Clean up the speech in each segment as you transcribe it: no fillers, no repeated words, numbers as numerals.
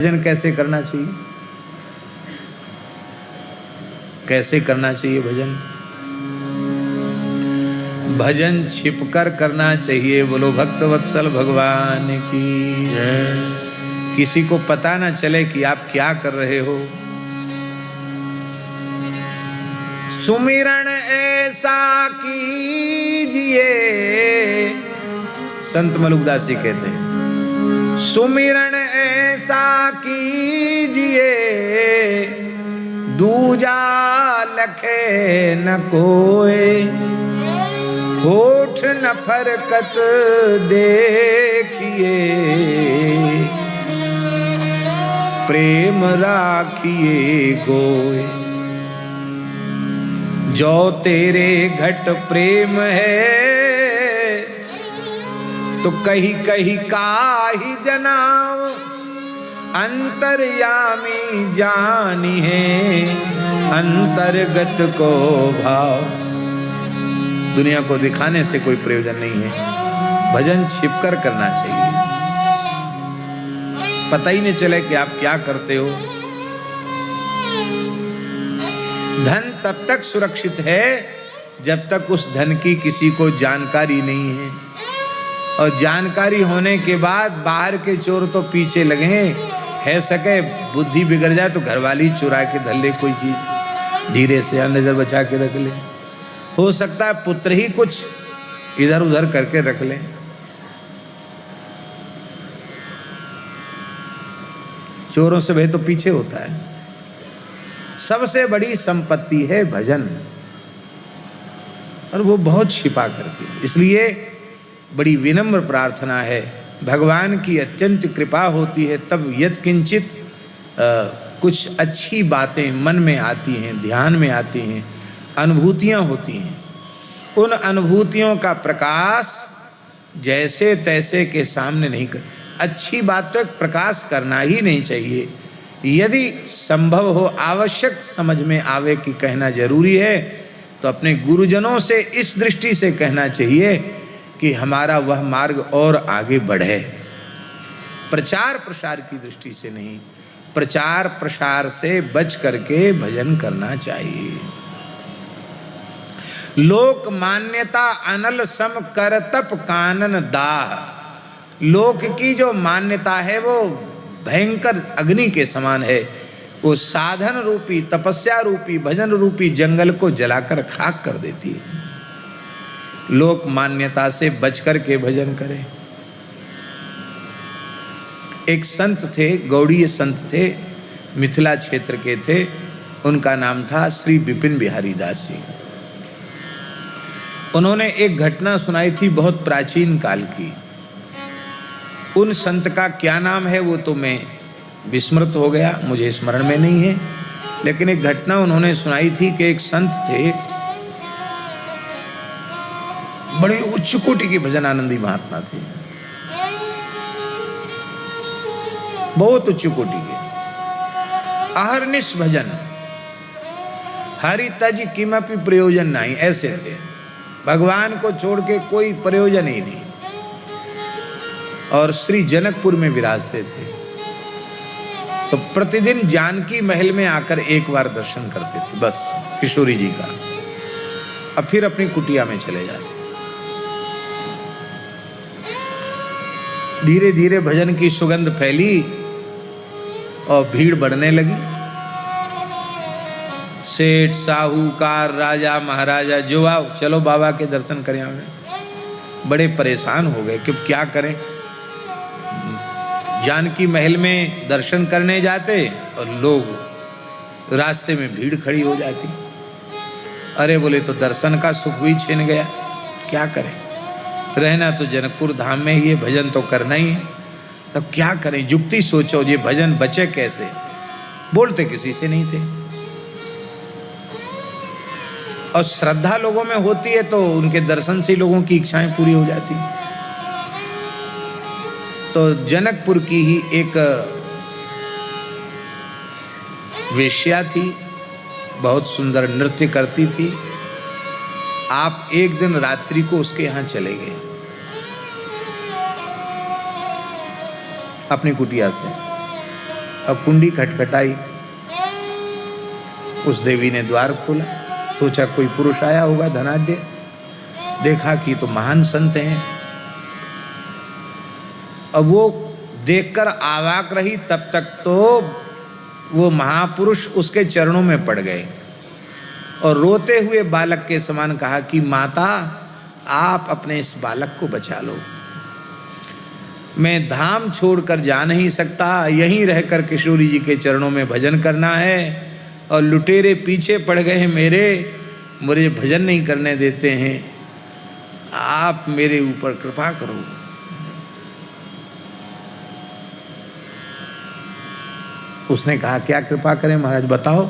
भजन कैसे करना चाहिए? कैसे करना चाहिए भजन? भजन छिपकर करना चाहिए। बोलो भक्त वत्सल भगवान की जय। किसी को पता ना चले कि आप क्या कर रहे हो। सुमिरन ऐसा कीजिए, संत मलुकदास जी कहते हैं, सुमिरन ऐसा कीजिए दूजा लखे न कोय, होठ न फरकत देखिए प्रेम राखिए गोय। जो तेरे घट प्रेम है तो कही कही काहि जनाव, अंतर्यामी जानी है अंतर्गत को भाव। दुनिया को दिखाने से कोई प्रयोजन नहीं है, भजन छिपकर करना चाहिए। पता ही नहीं चले कि आप क्या करते हो। धन तब तक सुरक्षित है जब तक उस धन की किसी को जानकारी नहीं है, और जानकारी होने के बाद बाहर के चोर तो पीछे लगे है सके बुद्धि बिगड़ जाए तो घरवाली चुरा के धर ले कोई चीज, धीरे से नजर बचा के रख ले। हो सकता है पुत्र ही कुछ इधर उधर करके रख ले। चोरों से भय तो पीछे होता है। सबसे बड़ी संपत्ति है भजन, और वो बहुत छिपा करके। इसलिए बड़ी विनम्र प्रार्थना है, भगवान की अत्यंत कृपा होती है तब यत् किंचित कुछ अच्छी बातें मन में आती हैं, ध्यान में आती हैं, अनुभूतियाँ होती हैं। उन अनुभूतियों का प्रकाश जैसे तैसे के सामने नहीं कर, अच्छी बात तो प्रकाश करना ही नहीं चाहिए। यदि संभव हो, आवश्यक समझ में आवे कि कहना जरूरी है, तो अपने गुरुजनों से इस दृष्टि से कहना चाहिए कि हमारा वह मार्ग और आगे बढ़े। प्रचार प्रसार की दृष्टि से नहीं, प्रचार प्रसार से बच करके भजन करना चाहिए। लोक मान्यता अनल सम करतप कानन दाह। लोक की जो मान्यता है वो भयंकर अग्नि के समान है, वो साधन रूपी, तपस्या रूपी, भजन रूपी जंगल को जलाकर खाक कर देती है। लोक मान्यता से बचकर के भजन करें। एक संत थे, गौड़ीय संत थे, मिथिला क्षेत्र के थे। उनका नाम था श्री विपिन बिहारी दास जी। उन्होंने एक घटना सुनाई थी बहुत प्राचीन काल की। उन संत का क्या नाम है वो तो मैं विस्मृत हो गया, मुझे स्मरण में नहीं है, लेकिन एक घटना उन्होंने सुनाई थी कि एक संत थे, बड़े उच्च कोटि के भजन आनंदी महात्मा थे, बहुत उच्च कोटि के। अहर्निश भजन, हरि तज किमपि प्रयोजन नहीं, ऐसे थे। भगवान को छोड़ के कोई प्रयोजन ही नहीं। और श्री जनकपुर में विराजते थे, तो प्रतिदिन जानकी महल में आकर एक बार दर्शन करते थे, बस किशोरी जी का, अब फिर अपनी कुटिया में चले जाते। धीरे धीरे भजन की सुगंध फैली और भीड़ बढ़ने लगी। सेठ, साहूकार, राजा, महाराजा जो आओ, चलो बाबा के दर्शन करें। हमें बड़े परेशान हो गए कि क्या करें। जानकी महल में दर्शन करने जाते और लोग रास्ते में भीड़ खड़ी हो जाती। अरे बोले तो दर्शन का सुख भी छिन गया, क्या करें। रहना तो जनकपुर धाम में ही है, भजन तो करना ही है, तब क्या करें। युक्ति सोचो, ये भजन बचे कैसे। बोलते किसी से नहीं थे, और श्रद्धा लोगों में होती है तो उनके दर्शन से लोगों की इच्छाएं पूरी हो जाती। तो जनकपुर की ही एक वेश्या थी, बहुत सुंदर नृत्य करती थी। आप एक दिन रात्रि को उसके यहाँ चले गए अपनी कुटिया से। अब कुंडी खटखटाई, उस देवी ने द्वार खोला, सोचा कोई पुरुष आया होगा धनाढ्य, देखा कि तो महान संत हैं। अब वो देखकर आवाक रही, तब तक तो वो महापुरुष उसके चरणों में पड़ गए और रोते हुए बालक के समान कहा कि माता, आप अपने इस बालक को बचा लो, मैं धाम छोड़कर जा नहीं सकता, यहीं रहकर किशोरी जी के चरणों में भजन करना है, और लुटेरे पीछे पड़ गए हैं मेरे, मुझे भजन नहीं करने देते हैं, आप मेरे ऊपर कृपा करो। उसने कहा क्या कृपा करें महाराज, बताओ।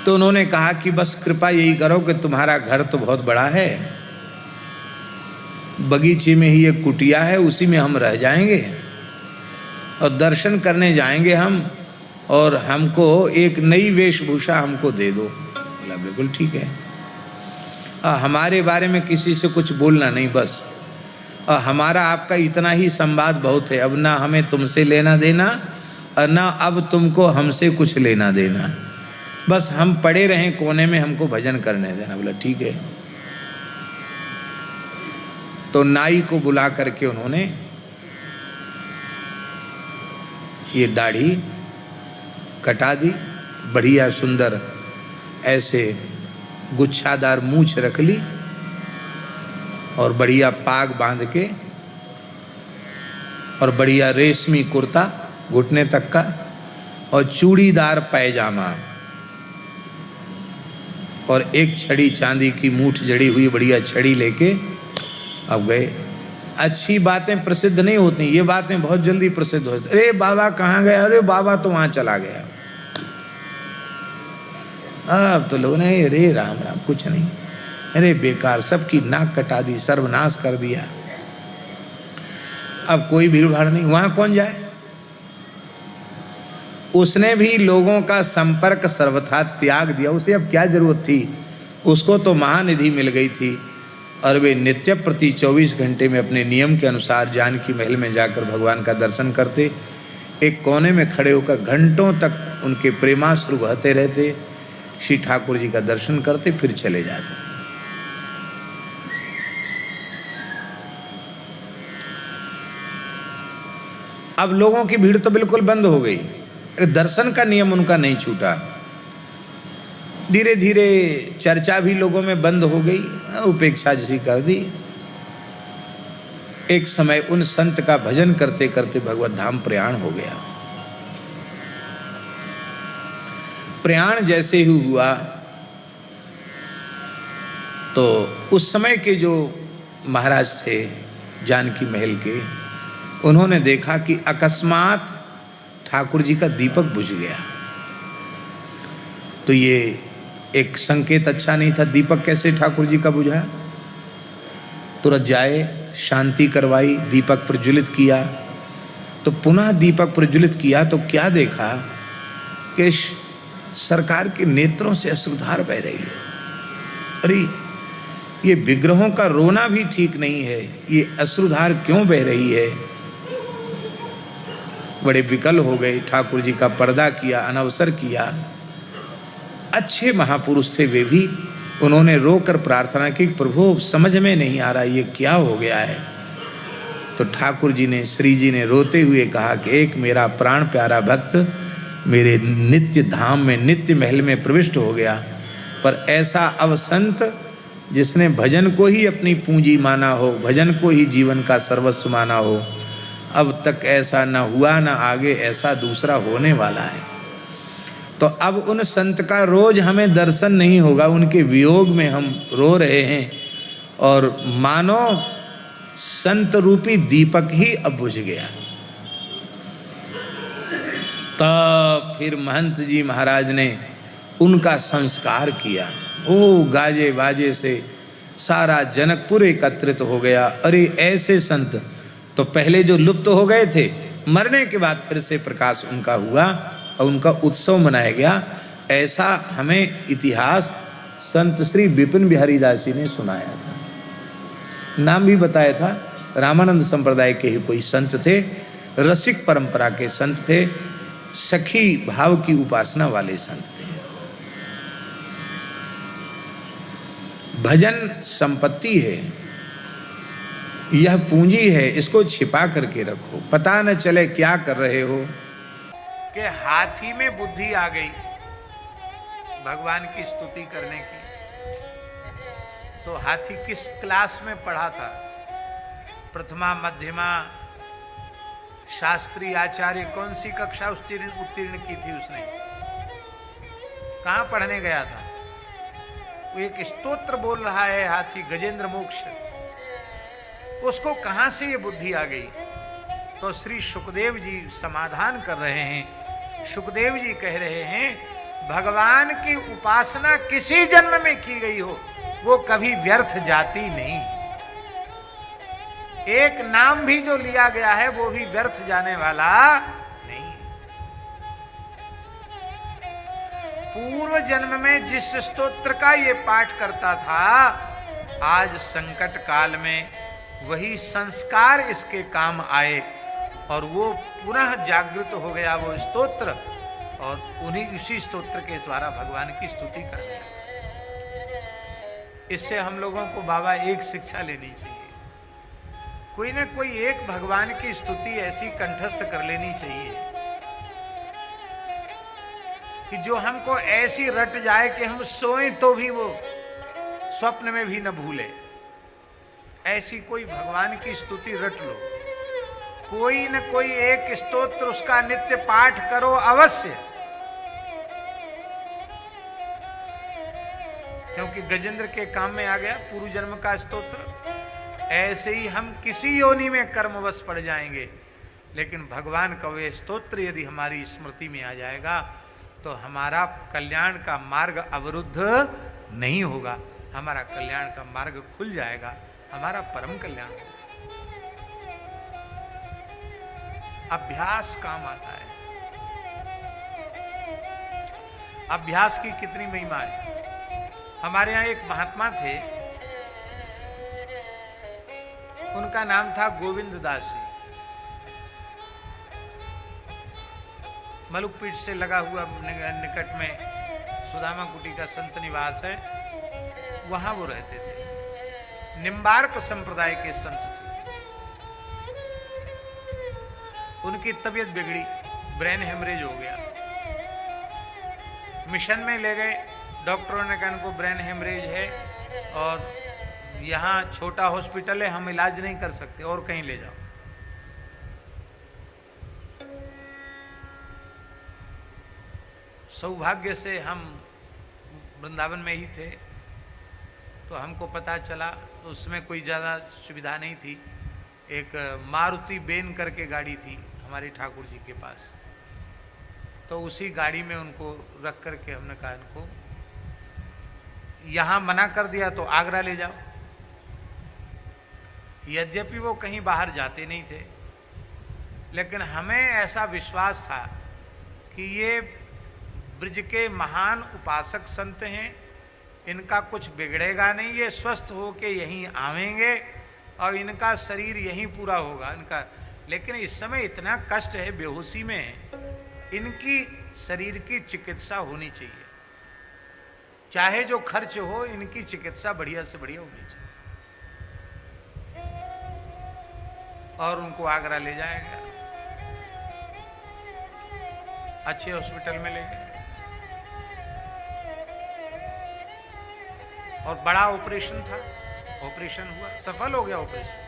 तो उन्होंने कहा कि बस कृपा यही करो कि तुम्हारा घर तो बहुत बड़ा है, बगीचे में ही एक कुटिया है, उसी में हम रह जाएंगे और दर्शन करने जाएंगे हम, और हमको एक नई वेशभूषा हमको दे दो। बोला बिल्कुल ठीक है, हमारे बारे में किसी से कुछ बोलना नहीं, बस हमारा आपका इतना ही संवाद बहुत है, अब ना हमें तुमसे लेना देना और ना अब तुमको हमसे कुछ लेना देना, बस हम पड़े रहें कोने में, हमको भजन करने देना। बोला ठीक है। तो नाई को बुला करके उन्होंने ये दाढ़ी कटा दी, बढ़िया सुंदर ऐसे गुच्छादार मूछ रख ली और बढ़िया पाग बांध के और बढ़िया रेशमी कुर्ता घुटने तक का और चूड़ीदार पैजामा और एक छड़ी चांदी की मूठ जड़ी हुई बढ़िया छड़ी लेके अब गए। अच्छी बातें प्रसिद्ध नहीं होती, ये बातें बहुत जल्दी प्रसिद्ध होती। अरे बाबा कहाँ गया, अरे बाबा तो वहां चला गया। अब तो लोग ने अरे राम राम, कुछ नहीं, अरे बेकार, सबकी नाक कटा दी, सर्वनाश कर दिया, अब कोई भीड़ भाड़ नहीं, वहां कौन जाए। उसने भी लोगों का संपर्क सर्वथा त्याग दिया, उसे अब क्या जरूरत थी, उसको तो महानिधि मिल गई थी और वे नित्य प्रति 24 घंटे में अपने नियम के अनुसार जानकी महल में जाकर भगवान का दर्शन करते, एक कोने में खड़े होकर घंटों तक उनके प्रेमाश्रु बहते रहते, श्री ठाकुर जी का दर्शन करते, फिर चले जाते। अब लोगों की भीड़ तो बिल्कुल बंद हो गई, दर्शन का नियम उनका नहीं छूटा। धीरे धीरे चर्चा भी लोगों में बंद हो गई, उपेक्षा जैसी कर दी। एक समय उन संत का भजन करते करते भगवत धाम प्रयाण हो गया। प्रयाण जैसे ही हुआ तो उस समय के जो महाराज थे जानकी महल के, उन्होंने देखा कि अकस्मात ठाकुर जी का दीपक बुझ गया। तो ये एक संकेत अच्छा नहीं था। दीपक कैसे ठाकुर जी का बुझा? तुरंत जाए, शांति करवाई, दीपक प्रज्वलित किया। तो पुनः दीपक प्रज्वलित किया तो क्या देखा कि सरकार के नेत्रों से अश्रुधार बह रही है। अरे ये विग्रहों का रोना भी ठीक नहीं है, ये अश्रुधार क्यों बह रही है? बड़े विकल हो गए, ठाकुर जी का पर्दा किया, अनवसर किया। अच्छे महापुरुष थे वे भी, उन्होंने रोकर प्रार्थना की, प्रभु समझ में नहीं आ रहा ये क्या हो गया है। तो ठाकुर जी ने, श्री जी ने रोते हुए कहा कि एक मेरा प्राण प्यारा भक्त मेरे नित्य धाम में, नित्य महल में प्रविष्ट हो गया, पर ऐसा अवसंत जिसने भजन को ही अपनी पूंजी माना हो, भजन को ही जीवन का सर्वस्व माना हो, अब तक ऐसा न हुआ, न आगे ऐसा दूसरा होने वाला है। तो अब उन संत का रोज हमें दर्शन नहीं होगा, उनके वियोग में हम रो रहे हैं और मानो संत रूपी दीपक ही अब बुझ गया। तब फिर महंत जी महाराज ने उनका संस्कार किया। ओ गाजे बाजे से सारा जनकपुर एकत्रित हो गया। अरे ऐसे संत तो पहले जो लुप्त हो गए थे, मरने के बाद फिर से प्रकाश उनका हुआ और उनका उत्सव मनाया गया। ऐसा हमें इतिहास संत श्री विपिन बिहारी दास जी ने सुनाया था। नाम भी बताया था, रामानंद संप्रदाय के ही कोई संत थे, रसिक परंपरा के संत थे, सखी भाव की उपासना वाले संत थे। भजन संपत्ति है, यह पूंजी है, इसको छिपा करके रखो, पता न चले क्या कर रहे हो। कि हाथी में बुद्धि आ गई भगवान की स्तुति करने की, तो हाथी किस क्लास में पढ़ा था? प्रथमा, मध्यमा, शास्त्री, आचार्य, कौन सी कक्षा उत्तीर्ण की थी उसने? कहां पढ़ने गया था? वो एक स्तोत्र बोल रहा है हाथी, गजेंद्र मोक्ष, उसको कहां से ये बुद्धि आ गई? तो श्री सुखदेव जी समाधान कर रहे हैं। सुखदेव जी कह रहे हैं भगवान की उपासना किसी जन्म में की गई हो वो कभी व्यर्थ जाती नहीं। एक नाम भी जो लिया गया है वो भी व्यर्थ जाने वाला नहीं। पूर्व जन्म में जिस स्तोत्र का ये पाठ करता था, आज संकट काल में वही संस्कार इसके काम आए और वो पुनः जागृत हो गया वो स्तोत्र, और उन्हीं उसी स्तोत्र के द्वारा भगवान की स्तुति करने लगा। इससे हम लोगों को बाबा एक शिक्षा लेनी चाहिए, कोई ना कोई एक भगवान की स्तुति ऐसी कंठस्थ कर लेनी चाहिए कि जो हमको ऐसी रट जाए कि हम सोएं तो भी वो स्वप्न में भी न भूले। ऐसी कोई भगवान की स्तुति रट लो, कोई न कोई एक स्तोत्र उसका नित्य पाठ करो अवश्य, क्योंकि गजेंद्र के काम में आ गया पूर्व जन्म का स्तोत्र। ऐसे ही हम किसी योनि में कर्मवश पड़ जाएंगे, लेकिन भगवान का वे स्तोत्र यदि हमारी स्मृति में आ जाएगा तो हमारा कल्याण का मार्ग अवरुद्ध नहीं होगा, हमारा कल्याण का मार्ग खुल जाएगा, हमारा परम कल्याण होगा। अभ्यास काम आता है। अभ्यास की कितनी महिमा है। हमारे यहां एक महात्मा थे, उनका नाम था गोविंद दास जी। मलुकपीठ से लगा हुआ निकट में सुदामा कुटी का संत निवास है, वहां वो रहते थे। निम्बार्क संप्रदाय के संत थे। उनकी तबीयत बिगड़ी, ब्रेन हेमरेज हो गया। मिशन में ले गए, डॉक्टरों ने कहा इनको ब्रेन हेमरेज है और यहाँ छोटा हॉस्पिटल है, हम इलाज नहीं कर सकते, और कहीं ले जाओ। सौभाग्य से हम वृंदावन में ही थे, तो हमको पता चला, तो उसमें कोई ज़्यादा सुविधा नहीं थी। एक मारुति बेन करके गाड़ी थी हमारे ठाकुर जी के पास, तो उसी गाड़ी में उनको रख करके हमने कहा इनको यहाँ मना कर दिया तो आगरा ले जाओ। यद्यपि वो कहीं बाहर जाते नहीं थे, लेकिन हमें ऐसा विश्वास था कि ये ब्रज के महान उपासक संत हैं, इनका कुछ बिगड़ेगा नहीं, ये स्वस्थ होके यहीं आवेंगे और इनका शरीर यहीं पूरा होगा इनका। लेकिन इस समय इतना कष्ट है, बेहोशी में, इनकी शरीर की चिकित्सा होनी चाहिए, चाहे जो खर्च हो, इनकी चिकित्सा बढ़िया से बढ़िया होनी चाहिए। और उनको आगरा ले जाया गया, अच्छे हॉस्पिटल में ले गए और बड़ा ऑपरेशन था। ऑपरेशन हुआ, सफल हो गया ऑपरेशन।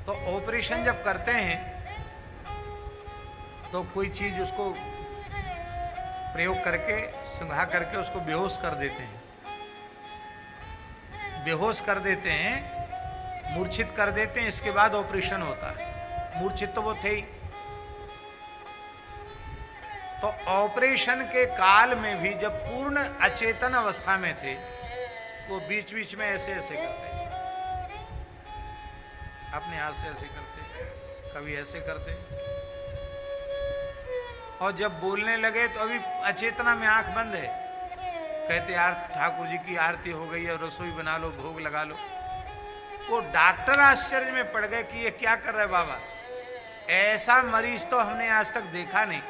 तो ऑपरेशन जब करते हैं तो कोई चीज उसको प्रयोग करके सुंघा करके उसको बेहोश कर देते हैं, बेहोश कर देते हैं, मूर्छित कर देते हैं। इसके बाद ऑपरेशन होता है। मूर्छित तो वो थे ही। तो ऑपरेशन के काल में भी जब पूर्ण अचेतन अवस्था में थे, वो बीच बीच में ऐसे ऐसे करते, अपने हाथ से ऐसे करते, कभी ऐसे करते, और जब बोलने लगे तो अभी अचेतना में आंख बंद है, कहते यार ठाकुर जी की आरती हो गई है, रसोई बना लो, भोग लगा लो। वो डॉक्टर आश्चर्य में पड़ गए कि ये क्या कर रहे बाबा, ऐसा मरीज तो हमने आज तक देखा नहीं।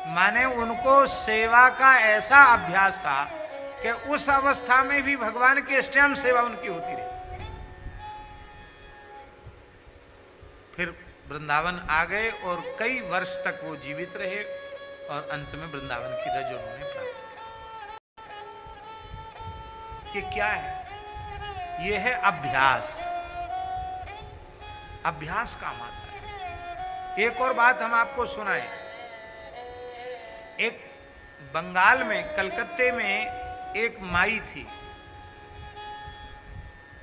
माने उनको सेवा का ऐसा अभ्यास था कि उस अवस्था में भी भगवान की स्वयं सेवा उनकी होती रही। फिर वृंदावन आ गए और कई वर्ष तक वो जीवित रहे और अंत में वृंदावन की रज उन्होंने प्राप्त किया। ये क्या है? ये है अभ्यास। अभ्यास काम आता है। एक और बात हम आपको सुनाएं। एक बंगाल में कलकत्ते में एक माई थी,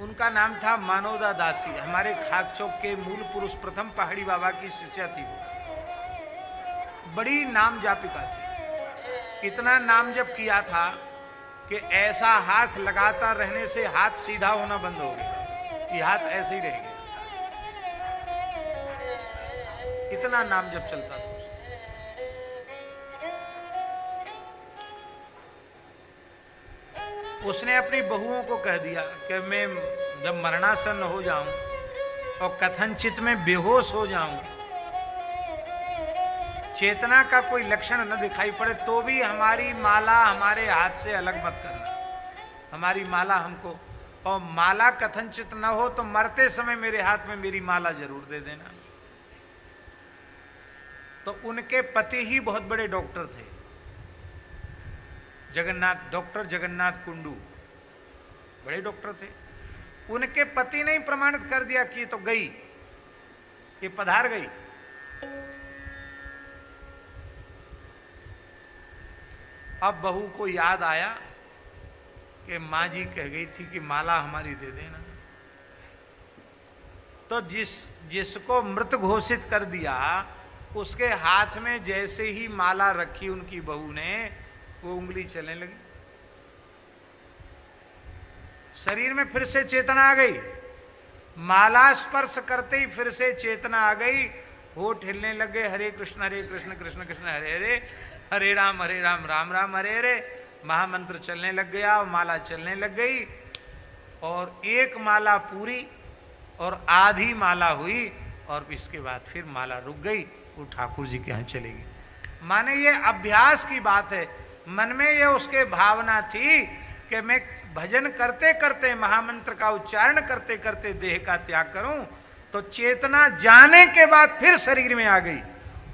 उनका नाम था मानोदा दासी। हमारे खाक चौक के मूल पुरुष प्रथम पहाड़ी बाबा की शिष्या थी वो। बड़ी नाम जापिका थी। इतना नाम जप किया था कि ऐसा हाथ लगातार रहने से हाथ सीधा होना बंद हो गया, ये हाथ ऐसे ही रह गया। इतना नाम जप चलता था। उसने अपनी बहुओं को कह दिया कि मैं जब मरणासन हो जाऊं और कथनचित में बेहोश हो जाऊं, चेतना का कोई लक्षण न दिखाई पड़े तो भी हमारी माला हमारे हाथ से अलग मत करना। हमारी माला हमको, और माला कथनचित न हो तो मरते समय मेरे हाथ में मेरी माला जरूर दे देना। तो उनके पति ही बहुत बड़े डॉक्टर थे, जगन्नाथ, डॉक्टर जगन्नाथ कुंडू, बड़े डॉक्टर थे। उनके पति ने ही प्रमाणित कर दिया कि तो गई, ये पधार गई। अब बहू को याद आया कि मां जी कह गई थी कि माला हमारी दे देना। तो जिसको मृत घोषित कर दिया, उसके हाथ में जैसे ही माला रखी उनकी बहू ने, वो उंगली चलने लगी। शरीर में फिर से चेतना आ गई। माला स्पर्श करते ही फिर से चेतना आ गई। होठ हिलने लगे, हरे कृष्ण कृष्ण कृष्ण हरे हरे, हरे राम राम राम हरे हरे। महामंत्र चलने लग गया और माला चलने लग गई। और एक माला पूरी और आधी माला हुई और इसके बाद फिर माला रुक गई, वो ठाकुर जी के यहाँ चलेगी। माने ये अभ्यास की बात है। मन में ये उसके भावना थी कि मैं भजन करते करते, महामंत्र का उच्चारण करते करते देह का त्याग करूं। तो चेतना जाने के बाद फिर शरीर में आ गई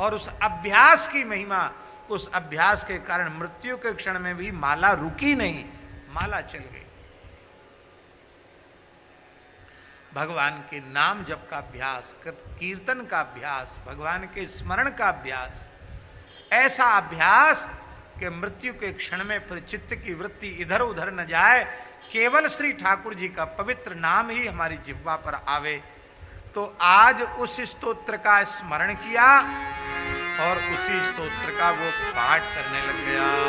और उस अभ्यास की महिमा, उस अभ्यास के कारण मृत्यु के क्षण में भी माला रुकी नहीं, माला चल गई। भगवान के नाम जप का अभ्यास, कीर्तन का अभ्यास, भगवान के स्मरण का अभ्यास, ऐसा अभ्यास कि मृत्यु के क्षण में फिर चित्त की वृत्ति इधर उधर न जाए, केवल श्री ठाकुर जी का पवित्र नाम ही हमारी जिह्वा पर आवे। तो आज उस स्तोत्र का स्मरण किया और उसी स्तोत्र का वो पाठ करने लग गया।